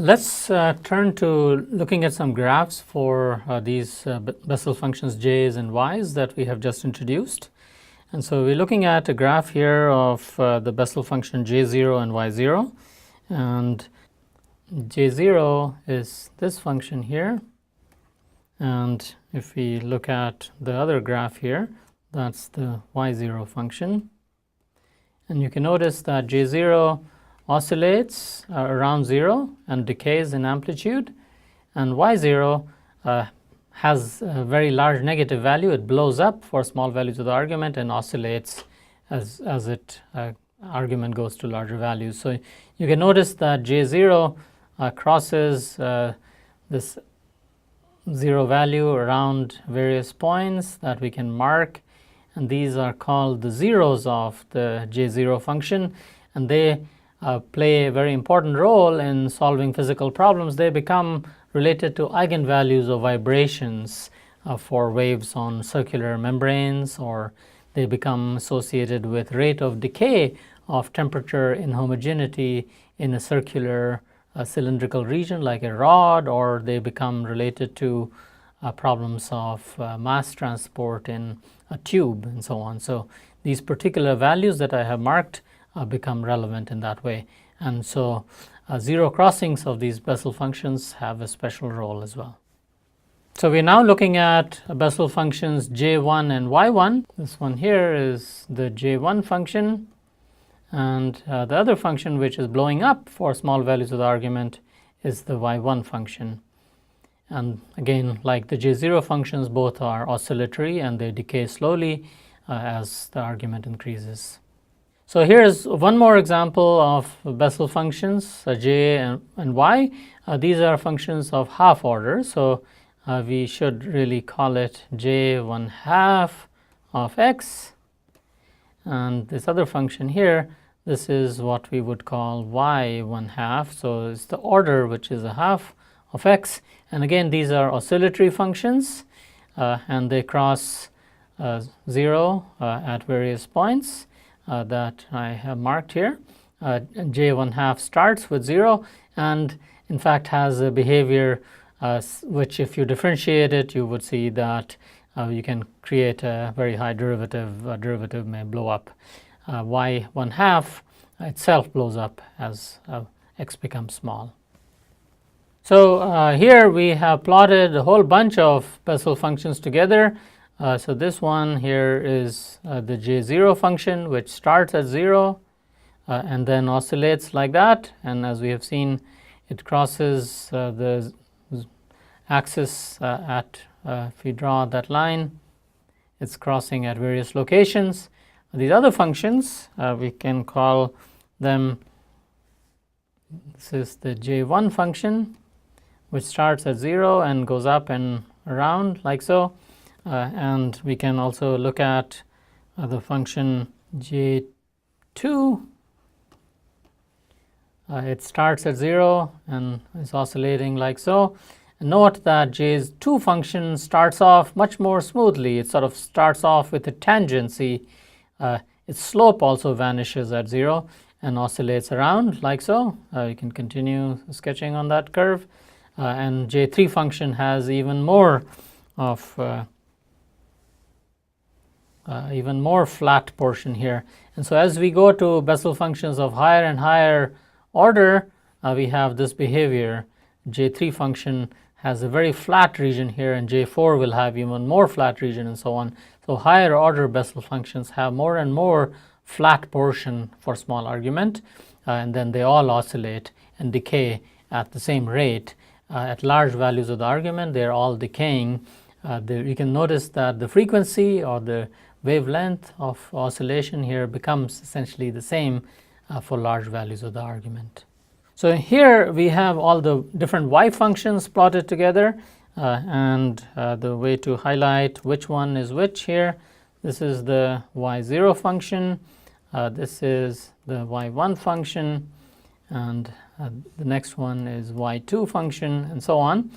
Let's turn to looking at some graphs for these Bessel functions j's and y's that we have just introduced. And so we're looking at a graph here of the Bessel function j0 and y0. And j0 is this function here. And if we look at the other graph here, that's the y0 function. And you can notice that j0 oscillates around 0 and decays in amplitude, and y0 has a very large negative value. It blows up for small values of the argument and oscillates as it argument goes to larger values. So you can notice that j0 crosses this 0 value around various points that we can mark, and these are called the zeros of the j0 function, and they play a very important role in solving physical problems. They become related to eigenvalues of vibrations for waves on circular membranes, or they become associated with rate of decay of temperature inhomogeneity in a circular cylindrical region like a rod, or they become related to problems of mass transport in a tube and so on. So these particular values that I have marked become relevant in that way, and so zero crossings of these Bessel functions have a special role as well. So we're now looking at Bessel functions j1 and y1. This one here is the j1 function, and the other function which is blowing up for small values of the argument is the y1 function. And again, like the j0 functions, both are oscillatory and they decay slowly as the argument increases. So here's one more example of Bessel functions, j and y. These are functions of half order, so we should really call it j1/2 of x. And this other function here, this is what we would call y1/2. So it's the order which is a half of x. And again, these are oscillatory functions, and they cross 0 at various points that I have marked here. j1/2 starts with 0 and in fact has a behavior which, if you differentiate it, you would see that you can create a very high derivative. Derivative may blow up. y1/2 itself blows up as x becomes small. So here we have plotted a whole bunch of Bessel functions together. So this one here is the j0 function, which starts at 0 and then oscillates like that, and as we have seen, it crosses the axis if we draw that line, it's crossing at various locations. These other functions, we can call them, this is the j1 function, which starts at 0 and goes up and around like so. And we can also look at the function j2. It starts at 0 and is oscillating like so. And note that j2 function starts off much more smoothly. It sort of starts off with a tangency. Its slope also vanishes at 0 and oscillates around like so. You can continue sketching on that curve. And j3 function has even more of even more flat portion here. And so as we go to Bessel functions of higher and higher order, we have this behavior. j3 function has a very flat region here, and j4 will have even more flat region, and so on. So higher order Bessel functions have more and more flat portion for small argument, and then they all oscillate and decay at the same rate. At large values of the argument, they are all decaying. You can notice that the frequency or the wavelength of oscillation here becomes essentially the same for large values of the argument. So here we have all the different y functions plotted together, and the way to highlight which one is which here, this is the y0 function, this is the y1 function, and the next one is y2 function, and so on.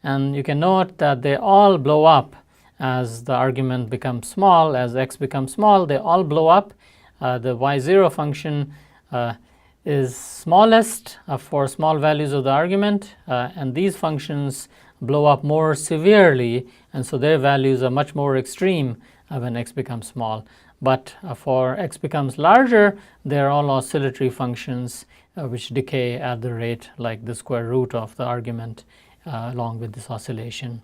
And you can note that they all blow up as the argument becomes small. As x becomes small, they all blow up. The y0 function is smallest for small values of the argument, and these functions blow up more severely, and so their values are much more extreme when x becomes small. But for x becomes larger, they are all oscillatory functions which decay at the rate like the square root of the argument along with this oscillation.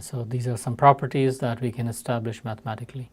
So these are some properties that we can establish mathematically.